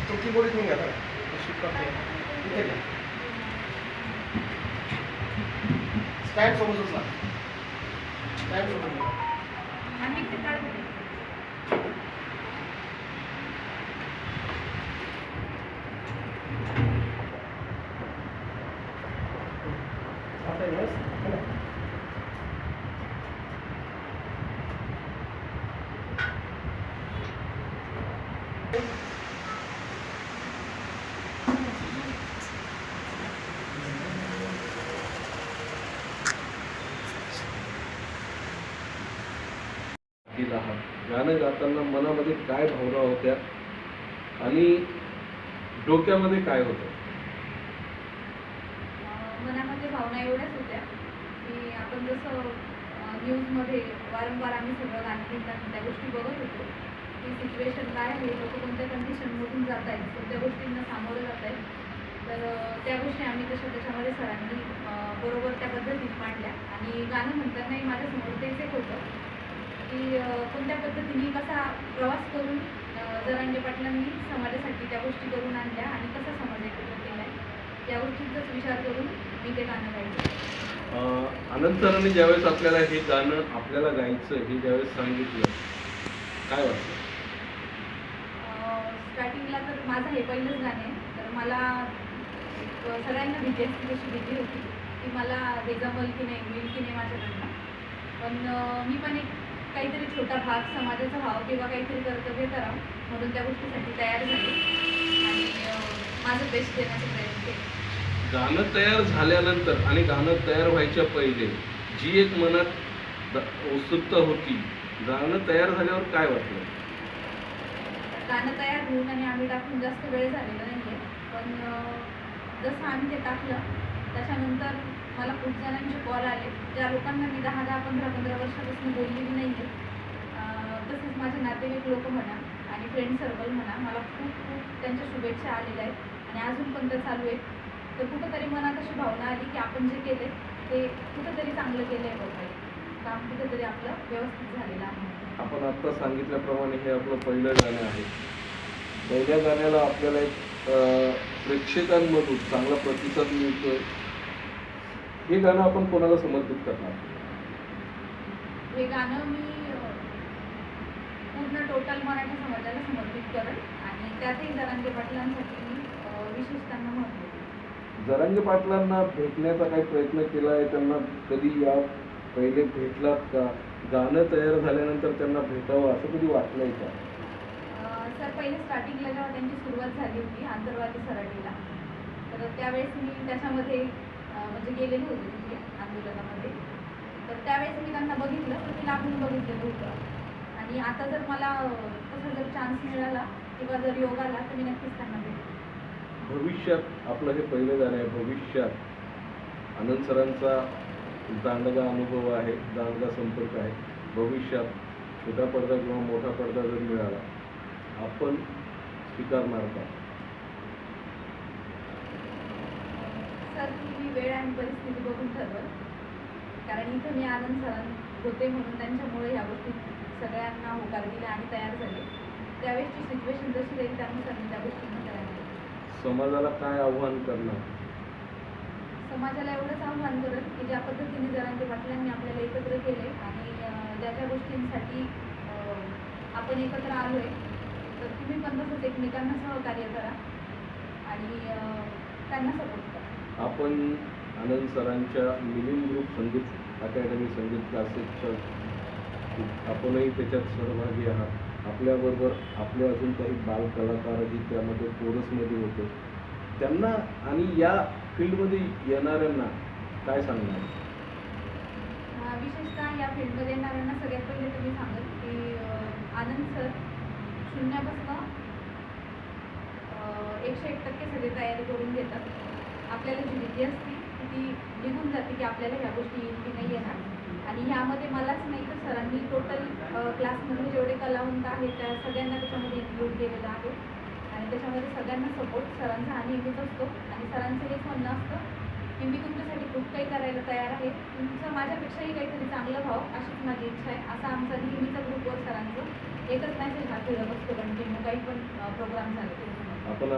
तो कीबोर्ड घेऊन घ्या इथे घ्या स्टँड सोबतच ना स्टँड सोबत आता येस गाणं गाताना मनामध्ये काय भावना होत्या आणि डोक्यामध्ये काय होतं? मनामध्ये भावना एवढ्याच होत्या की आपण जसं न्यूजमध्ये वारंवार आम्ही सगळं गाणं घेतात त्या गोष्टी बघत होतो की सिच्युएशन काय आहे, लोक कोणत्या कंडिशनमधून जात आहेत, कोणत्या गोष्टींना सामोरं जात आहेत. तर त्या गोष्टी आम्ही त्याच्यामध्ये सरांनी बरोबर त्या पद्धतीत मांडल्या. आणि गाणं म्हणतानाही माझ्यासमोर तेच एक होतं की कोणत्या पद्धतीने कसा प्रवास करून जरांगे पाटलांनी समाजासाठी त्या गोष्टी करून आणल्या आणि कसा समाज एकत्र केला आहे या गोष्टींचाच विचार करून मी ते गाणं गायचं. आनंद सरांनी ज्यावेळेस आपल्याला हे गाणं आपल्याला गायचं हे ज्यावेळेस सांगितलं काय वाटतं? स्टार्टिंगला तर माझं हे पहिलंच गाणं आहे, तर मला सगळ्यांना भीती असते तशी भीती होती की मला ते जमल की नाही, मिळेल की नाही माझ्याकडनं. पण मी पण एक काहीतरी छोटा भाग समाजाचा व्हावं किंवा काहीतरी कर्तव्य करावं म्हणून त्या गोष्टीसाठी तयार झाले आणि माझं बेस्ट देण्याचा प्रयत्न केला. गाणं तयार झाल्यानंतर आणि गाणं तयार व्हायच्या पहिले जी एक मनात उत्सुकता होती, गाणं तयार झाल्यावर काय वाटलं? गाणं तयार होऊन आणि आम्ही टाकून जास्त वेळ झालेला नाही आहे, पण जसं आम्ही ते टाकलं त्याच्यानंतर मला खूप जणांचे कॉल आले, ज्या लोकांना मी 10-15 वर्षापासून बोललेली नाही आहे. तसेच माझे नातेवाईक लोक म्हणा आणि फ्रेंड सर्कल म्हणा, मला खूप त्यांच्या शुभेच्छा आलेल्या आहेत आणि अजून पण ते चालू आहेत. तर कुठंतरी मनात अशी भावना आली की आपण जे केले ते कुठंतरी चांगलं केलं आहे बघा, काम कुठंतरी आपलं व्यवस्थित झालेलं आहे. आपण आत्ता सांगितल्याप्रमाणे हे आपलं पहिलं गाणं आहे. पहिल्या गाण्याला आपल्याला एक प्रेक्षकांमधून चांगला प्रतिसाद मिळतोय. हे गाणं आपण कोणाला समर्पित करणार? हे गाणं मी पूर्ण टोटल मराठी समाजाला समर्पित करेन आणि त्यातही जरांगे पाटलांसाठी मी विशेष त्यांना महत्त्व देईन. जरांगे पाटलांना भेटण्याचा काही प्रयत्न केला आहे? त्यांना कधी या पहिले भेटलात का? गाणं तयार झाल्यानंतर त्यांना भेटावं असं कधी वाटलंय का? सर पहिले स्टार्टिंगला जेव्हा त्यांची सुरुवात झाली होती आंतरवादी सराटीला, तर त्यावेळेस मी त्याच्यामध्ये म्हणजे गेलेली होती तिथे आंदोलनामध्ये. तर त्यावेळेस मी त्यांना बघितलं, तर मी लांबून बघितलेलं होतं. आणि आता जर मला तसा जर चान्स मिळाला किंवा जर योग आला तर मी नक्कीच त्यांना भेटेन. भविष्यात आपलं हे पहिलं गाणं आहे. भविष्यात आनंद सरांचा दांडगा अनुभव आहे, दांडगा संपर्क आहे. भविष्यात छोटा पडदा किंवा मोठा पडदा जर मिळाला आपण स्वीकारणार का? सर मी वेळ आणि परिस्थिती बघून ठरवलं, कारण इथं मी आनंद सरां होते म्हणून त्यांच्यामुळे ह्या गोष्टी सगळ्यांना होकार दिल्या आणि तयार झाले. त्यावेळेसची सिच्युएशन जशी राहील त्यानुसार मी त्या गोष्टींना तयार केली. समाजाला काय आव्हान करणार? समाजाला एवढंच आव्हान करेल की ज्या पद्धतीने जरांगे पाटलांनी आपल्याला एकत्र केले आणि ज्या ज्या गोष्टींसाठी आपण एकत्र आलो आहे, तर तुम्ही पण तसंच एकमेकांना सहकार्य करा आणि त्यांना सपोर्ट करा. आपण आनंद सरांच्या मिलिंद ग्रुप संगीत अकॅडमी संगीत क्लासेसच्या आपणही त्याच्यात सहभागी आहात. आपल्याबरोबर आपले अजून काही बालकलाकारही त्यामध्ये कोरसमध्ये होते. त्यांना आणि या फील्डमध्ये येणाऱ्यांना काय सांगणार? विशेषतः या फील्डमध्ये येणाऱ्यांना सगळ्यात पहिले तुम्ही सांगाल की आनंद सर शून्यापासून 101% सगळी तयारी करून घेतात. आपल्याला जी भीती असते ती निघून जाते की आपल्याला ह्या गोष्टी येईल की नाही येणार. आणि ह्यामध्ये मलाच नाही तर सरांनी टोटल क्लासमधले जेवढे कलावंत आहेत त्या सगळ्यांना त्याच्यामध्ये इन्क्लूड केलेलं आहे. आणि त्याच्यामध्ये सगळ्यांना सपोर्ट सरांचा हा नेहमीच असतो. आणि सरांचं हेच म्हणणं असतं की मी तुमच्यासाठी खूप काही करायला तयार आहे, तुमचं माझ्यापेक्षाही काहीतरी चांगलं व्हावं अशीच माझी इच्छा आहे. असा आमचा नेहमीचा ग्रुपवर सरांचं एकच मॅसेज हा फिरत असतो कंटिन्यू काही पण प्रोग्राम झाले. आपण